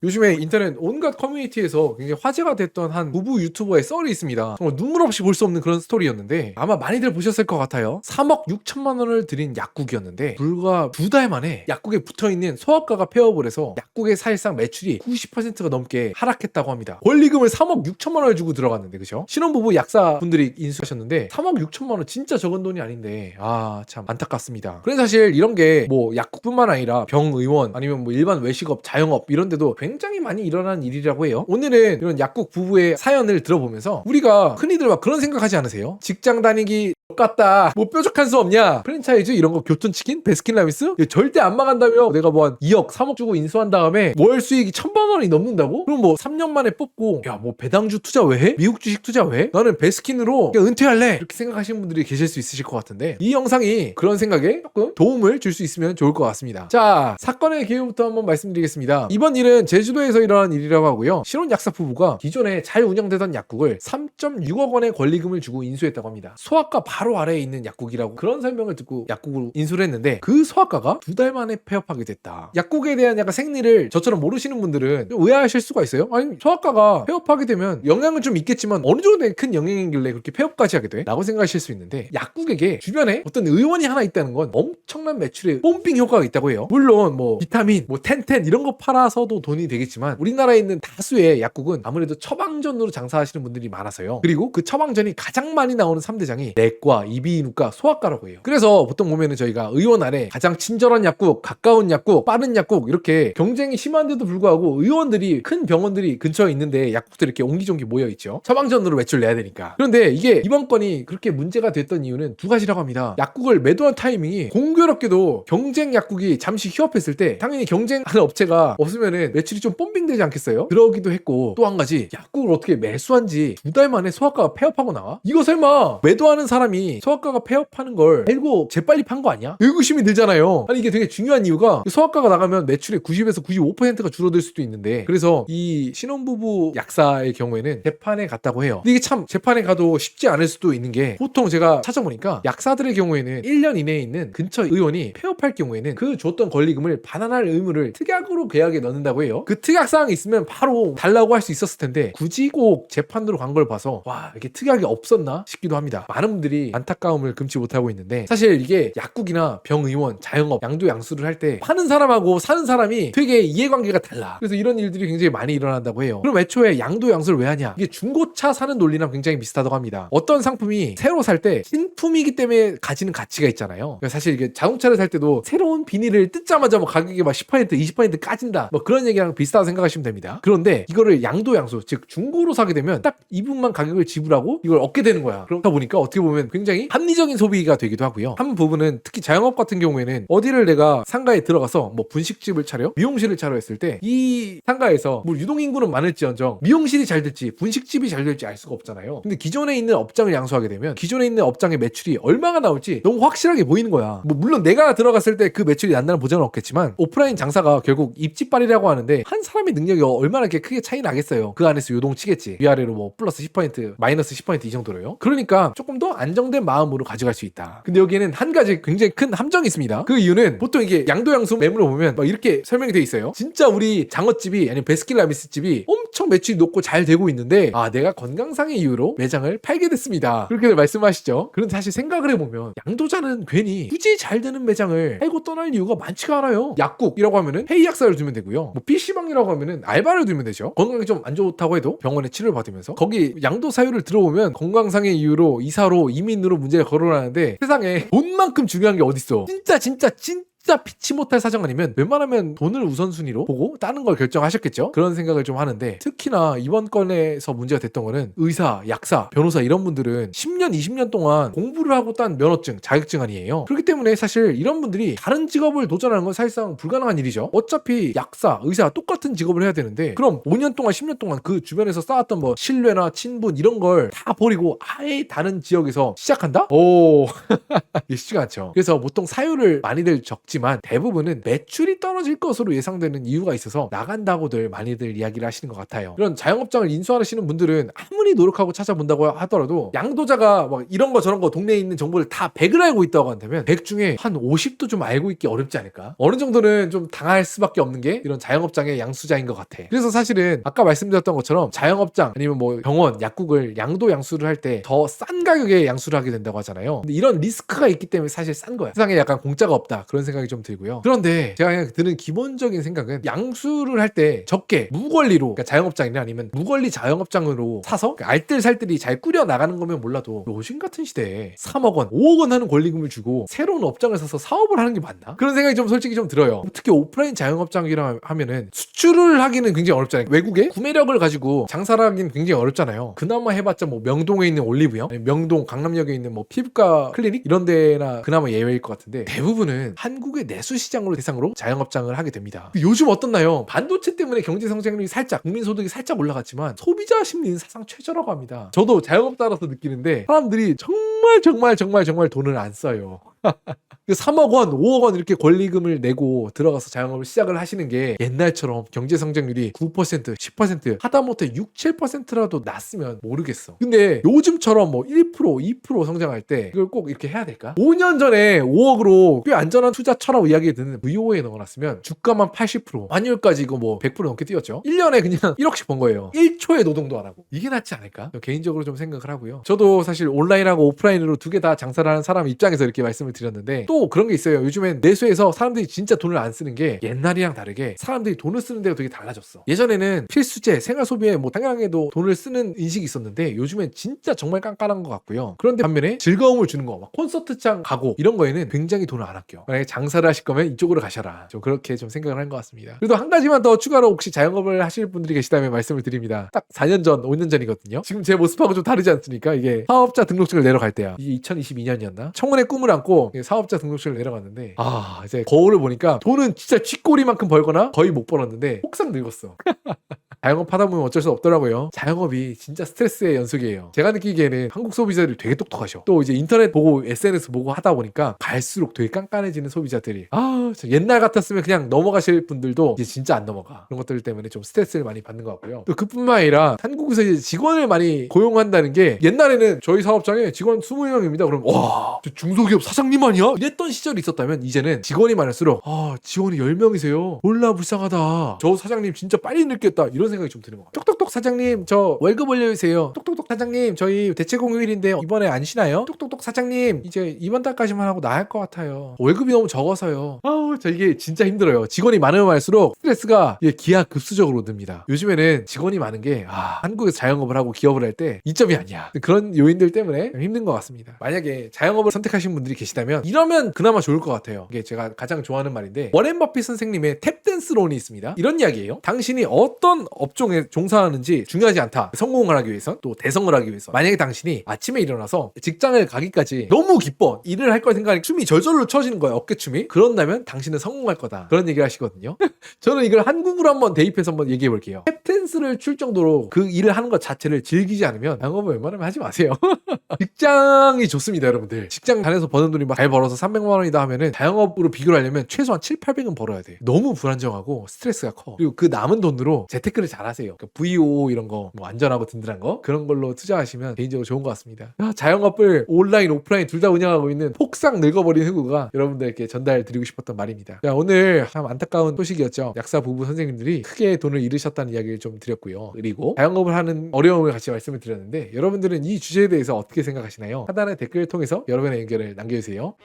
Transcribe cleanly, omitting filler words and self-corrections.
요즘에 인터넷 온갖 커뮤니티에서 굉장히 화제가 됐던 한 부부 유튜버의 썰이 있습니다. 정말 눈물 없이 볼 수 없는 그런 스토리였는데 아마 많이들 보셨을 것 같아요. 3억 6천만 원을 들인 약국이었는데 불과 2달 만에 약국에 붙어있는 소아과가 폐업을 해서 약국의 사실상 매출이 90%가 넘게 하락했다고 합니다. 권리금을 3억 6천만 원을 주고 들어갔는데, 그죠? 신혼부부 약사분들이 인수하셨는데 3억 6천만 원 진짜 적은 돈이 아닌데 참 안타깝습니다. 그래서 사실 이런 게 뭐 약국뿐만 아니라 병의원 아니면 뭐 일반 외식업, 자영업 이런 데도 굉장히 많이 일어나는 일이라고 해요. 오늘은 이런 약국 부부의 사연을 들어보면서 우리가 흔히들 막 그런 생각하지 않으세요? 직장 다니기 같다, 뭐 뾰족한 수 없냐, 프랜차이즈 이런 거, 교촌치킨, 베스킨라빈스 절대 안 망한다며 내가 뭐 한 2억 3억 주고 인수한 다음에 월 수익이 1,000만 원이 넘는다고? 그럼 뭐 3년 만에 뽑고 야 뭐 배당주 투자 왜 해? 미국 주식 투자 왜 해? 나는 베스킨으로 그냥 은퇴할래, 이렇게 생각하시는 분들이 계실 수 있으실 것 같은데, 이 영상이 그런 생각에 조금 도움을 줄 수 있으면 좋을 것 같습니다. 자, 사건의 개요부터 한번 말씀드리겠습니다. 이번 일은 제주도에서 일어난 일이라고 하고요, 신혼 약사 부부가 기존에 잘 운영되던 약국을 3.6억 원의 권리금을 주고 인수했다고 합니다. 소아과 바로 아래에 있는 약국이라고 그런 설명을 듣고 약국을 인수를 했는데, 그 소아과가 2달 만에 폐업하게 됐다. 약국에 대한 약간 생리를 저처럼 모르시는 분들은 좀 의아하실 수가 있어요. 아니, 소아과가 폐업하게 되면 영향은 좀 있겠지만 어느 정도의 큰 영향이길래 그렇게 폐업까지 하게 돼? 라고 생각하실 수 있는데, 약국에게 주변에 어떤 의원이 하나 있다는 건 엄청난 매출에 뽐핑 효과가 있다고 해요. 물론 뭐 비타민, 뭐 텐텐 이런 거 팔아서도 돈이 되겠지만 우리나라에 있는 다수의 약국은 아무래도 처방전으로 장사하시는 분들이 많아서요. 그리고 그 처방전이 가장 많이 나오는 3대장이 내과, 이비인후과, 소아과라고 해요. 그래서 보통 보면은 저희가 의원 아래 가장 친절한 약국, 가까운 약국, 빠른 약국 이렇게 경쟁이 심한데도 불구하고 의원들이, 큰 병원들이 근처에 있는데 약국들이 이렇게 옹기종기 모여있죠. 처방전으로 매출 내야 되니까. 그런데 이게 이번 건이 그렇게 문제가 됐던 이유는 두 가지라고 합니다. 약국을 매도한 타이밍이 공교롭게도 경쟁 약국이 잠시 휴업했을 때, 당연히 경쟁하는 업체가 없으면은 매출이 좀 뽐빙되지 않겠어요? 그러기도 했고, 또 한 가지, 약국을 어떻게 매수한 지 2달 만에 소아과가 폐업하고 나와? 이거 설마 매도하는 사람이 소아과가 폐업하는 걸 알고 재빨리 판 거 아니야? 의구심이 들잖아요. 아니, 이게 되게 중요한 이유가 소아과가 나가면 매출의 90에서 95%가 줄어들 수도 있는데, 그래서 이 신혼부부 약사의 경우에는 재판에 갔다고 해요. 근데 이게 참 재판에 가도 쉽지 않을 수도 있는 게, 보통 제가 찾아보니까 약사들의 경우에는 1년 이내에 있는 근처 의원이 폐업할 경우에는 그 줬던 권리금을 반환할 의무를 특약으로 계약에 넣는다고 해요. 그 특약사항이 있으면 바로 달라고 할 수 있었을 텐데 굳이 꼭 재판으로 간 걸 봐서 와, 이게 특약이 없었나 싶기도 합니다. 많은 분들이 안타까움을 금치 못하고 있는데, 사실 이게 약국이나 병의원, 자영업, 양도양수를 할 때 파는 사람하고 사는 사람이 되게 이해관계가 달라. 그래서 이런 일들이 굉장히 많이 일어난다고 해요. 그럼 애초에 양도양수를 왜 하냐? 이게 중고차 사는 논리랑 굉장히 비슷하다고 합니다. 어떤 상품이 새로 살 때 신품이기 때문에 가지는 가치가 있잖아요. 그러니까 사실 이게 자동차를 살 때도 새로운 비닐을 뜯자마자 뭐 가격이 막 10% 20% 까진다, 뭐 그런 얘기랑 비슷하다고 생각하시면 됩니다. 그런데 이거를 양도양수, 즉 중고로 사게 되면 딱 이 부분만 가격을 지불하고 이걸 얻게 되는 거야. 그러다 보니까 어떻게 보면 굉장히 합리적인 소비가 되기도 하고요. 한 부분은 특히 자영업 같은 경우에는 어디를 내가 상가에 들어가서 뭐 분식집을 차려, 미용실을 차려 했을 때 이 상가에서 뭐 유동인구는 많을지언정 미용실이 잘 될지 분식집이 잘 될지 알 수가 없잖아요. 근데 기존에 있는 업장을 양수하게 되면 기존에 있는 업장의 매출이 얼마가 나올지 너무 확실하게 보이는 거야. 뭐 물론 내가 들어갔을 때 그 매출이 난다는 보장은 없겠지만, 오프라인 장사가 결국 입지빨이라고 하는데 한 사람의 능력이 얼마나 이렇게 크게 차이 나겠어요. 그 안에서 요동치겠지. 위아래로 뭐 플러스 10% 마이너스 10% 이 정도로요. 그러니까 조금 더 안정된 마음으로 가져갈 수 있다. 근데 여기에는 한 가지 굉장히 큰 함정이 있습니다. 그 이유는 보통 이게 양도양수 매물을 보면 막 이렇게 설명이 돼 있어요. 진짜 우리 장어집이 아니면 베스킨라빈스 집이 엄청 매출이 높고 잘 되고 있는데, 내가 건강상의 이유로 매장을 팔게 됐습니다, 그렇게 말씀하시죠. 그런데 사실 생각을 해보면 양도자는 괜히 굳이 잘 되는 매장을 팔고 떠날 이유가 많지가 않아요. 약국이라고 하면은 회의약사를 두면 되고요. 뭐 PC방이라고 하면은 알바를 두면 되죠. 건강이 좀 안 좋다고 해도 병원에 치료를 받으면서. 거기 양도 사유를 들어보면 건강상의 이유로 이사로 이민으로 문제를 거론하는데, 세상에 돈만큼 중요한 게 어딨어. 진짜 피치 못할 사정 아니면 웬만하면 돈을 우선순위로 보고 다른 걸 결정하셨겠죠? 그런 생각을 좀 하는데, 특히나 이번 건에서 문제가 됐던 거는 의사, 약사, 변호사 이런 분들은 10년, 20년 동안 공부를 하고 딴 면허증, 자격증 아니에요. 그렇기 때문에 사실 이런 분들이 다른 직업을 도전하는 건 사실상 불가능한 일이죠. 어차피 약사, 의사 똑같은 직업을 해야 되는데, 그럼 5년 동안, 10년 동안 그 주변에서 쌓았던 뭐 신뢰나 친분 이런 걸 다 버리고 아예 다른 지역에서 시작한다? 오, 이게 쉽지가 않죠. 그래서 보통 사유를 많이들 높지만 대부분은 매출이 떨어질 것으로 예상되는 이유가 있어서 나간다고들 많이들 이야기를 하시는 것 같아요. 이런 자영업장을 인수하시는 분들은 아무리 노력하고 찾아본다고 하더라도 양도자가 막 이런 거 저런 거 동네에 있는 정보를 다 100을 알고 있다고 한다면 100 중에 한 50도 좀 알고 있기 어렵지 않을까? 어느 정도는 좀 당할 수밖에 없는 게 이런 자영업장의 양수자인 것 같아. 그래서 사실은 아까 말씀드렸던 것처럼 자영업장 아니면 뭐 병원, 약국을 양도 양수를 할 때 더 싼 가격에 양수를 하게 된다고 하잖아요. 근데 이런 리스크가 있기 때문에 사실 싼 거야. 세상에 약간 공짜가 없다 그런 생각이 좀 들고요. 그런데 제가 그냥 드는 기본적인 생각은 양수를 할 때 적게 무권리로, 그러니까 자영업장이나 아니면 무권리 자영업장으로 사서 그러니까 알뜰살뜰히 잘 꾸려 나가는 거면 몰라도 요즘 같은 시대에 3억 원, 5억 원 하는 권리금을 주고 새로운 업장을 사서 사업을 하는 게 맞나? 그런 생각이 좀 솔직히 좀 들어요. 특히 오프라인 자영업장이라 하면은 수출을 하기는 굉장히 어렵잖아요. 외국에 구매력을 가지고 장사를 하기는 굉장히 어렵잖아요. 그나마 해봤자 뭐 명동에 있는 올리브영, 명동 강남역에 있는 뭐 피부과 클리닉 이런 데나 그나마 예외일 것 같은데 대부분은 한국의 내수 시장으로 대상으로 자영업장을 하게 됩니다. 요즘 어떻나요? 반도체 때문에 경제 성장률이 살짝, 국민 소득이 살짝 올라갔지만 소비자 심리는 사상 최저라고 합니다. 저도 자영업자라서 느끼는데 사람들이 정말 돈을 안 써요. 3억 원, 5억 원 이렇게 권리금을 내고 들어가서 자영업을 시작을 하시는 게 옛날처럼 경제 성장률이 9%, 10% 하다못해 6, 7%라도 났으면 모르겠어. 근데 요즘처럼 뭐 1%, 2% 성장할 때 이걸 꼭 이렇게 해야 될까? 5년 전에 5억으로 꽤 안전한 투자처라고 이야기 듣는 VO에 넣어놨으면 주가만 80%, 환율까지 이거 뭐 100% 넘게 뛰었죠. 1년에 그냥 1억씩 번 거예요. 1초의 노동도 안 하고. 이게 낫지 않을까? 개인적으로 좀 생각을 하고요. 저도 사실 온라인하고 오프라인으로 두 개 다 장사를 하는 사람 입장에서 이렇게 말씀을 드렸는데 또 그런 게 있어요. 요즘엔 내수에서 사람들이 진짜 돈을 안 쓰는 게 옛날이랑 다르게 사람들이 돈을 쓰는 데가 되게 달라졌어. 예전에는 필수재, 생활 소비에 뭐 당연하게도 돈을 쓰는 인식이 있었는데 요즘엔 진짜 정말 깐깐한 것 같고요. 그런데 반면에 즐거움을 주는 거, 막 콘서트장 가고 이런 거에는 굉장히 돈을 안 아껴. 만약에 장사를 하실 거면 이쪽으로 가셔라. 좀 그렇게 좀 생각을 한 것 같습니다. 그래도 한 가지만 더 추가로 혹시 자영업을 하실 분들이 계시다면 말씀을 드립니다. 딱 4년 전, 5년 전이거든요. 지금 제 모습하고 좀 다르지 않습니까? 이게 사업자 등록증을 내러 갈 때야. 이게 2022년이었나? 청문회 꿈을 안고 사업자 등록증을 내려갔는데 이제 거울을 보니까 돈은 진짜 쥐꼬리만큼 벌거나 거의 못 벌었는데 혹상 늙었어. 자영업 하다 보면 어쩔 수 없더라고요. 자영업이 진짜 스트레스의 연속이에요. 제가 느끼기에는 한국 소비자들이 되게 똑똑하셔. 또 이제 인터넷 보고 SNS 보고 하다 보니까 갈수록 되게 깐깐해지는 소비자들이 옛날 같았으면 그냥 넘어가실 분들도 이제 진짜 안 넘어가. 그런 것들 때문에 좀 스트레스를 많이 받는 것 같고요. 또 그뿐만 아니라 한국에서 이제 직원을 많이 고용한다는 게 옛날에는 저희 사업장에 직원 20명입니다. 그럼 와, 저 중소기업 사장님 아니야? 이랬던 시절이 있었다면 이제는 직원이 많을수록 직원이 10명이세요. 몰라 불쌍하다. 저 사장님 진짜 빨리 늙겠다. 이런 생각이 좀 드는 것 같아요. 똑똑똑 사장님 저 월급 올려주세요. 똑똑똑 사장님 저희 대체 공휴일인데 이번에 안 쉬나요? 똑똑똑 사장님 이제 이번 달까지만 하고 나갈 것 같아요. 월급이 너무 적어서요. 저 이게 진짜 힘들어요. 직원이 많으면 많을수록 스트레스가 기하급수적으로 듭니다. 요즘에는 직원이 많은 게 한국에서 자영업을 하고 기업을 할 때 이점이 아니야. 그런 요인들 때문에 힘든 것 같습니다. 만약에 자영업을 선택하신 분들이 계시다면 이러면 그나마 좋을 것 같아요. 이게 제가 가장 좋아하는 말인데 워렌 버핏 선생님의 탭댄스론이 있습니다. 이런 이야기예요. 당신이 어떤 업종에 종사하는지 중요하지 않다. 성공을 하기 위해서 또 대성을 하기 위해서 만약에 당신이 아침에 일어나서 직장을 가기까지 너무 기뻐 일을 할 걸 생각하니 춤이 절절로 쳐지는 거야. 어깨춤이. 그런다면 당신은 성공할 거다. 그런 얘기를 하시거든요. 저는 이걸 한국으로 한번 대입해서 한번 얘기해 볼게요. 탭댄스를 출 정도로 그 일을 하는 것 자체를 즐기지 않으면 영업을 웬만하면 하지 마세요. 직장이 좋습니다, 여러분들. 직장 다녀서 버는 돈이 막 잘 벌어서 300만 원이다 하면은 자영업으로 비교를 하려면 최소한 7, 800은 벌어야 돼. 너무 불안정하고 스트레스가 커. 그리고 그 남은 돈으로 재테크를 잘 하세요. 그러니까 VO 이런 거, 뭐 안전하고 든든한 거 그런 걸로 투자하시면 개인적으로 좋은 것 같습니다. 자영업을 온라인, 오프라인 둘 다 운영하고 있는 폭삭 늙어버린 후구가 여러분들께 전달드리고 싶었던 말입니다. 오늘 참 안타까운 소식이었죠. 약사 부부 선생님들이 크게 돈을 잃으셨다는 이야기를 좀 드렸고요. 그리고 자영업을 하는 어려움을 같이 말씀을 드렸는데 여러분들은 이 주제에 대해서 어떻게 생각하시나요? 하단의 댓글을 통해서 여러분의 의견을 남겨주세요.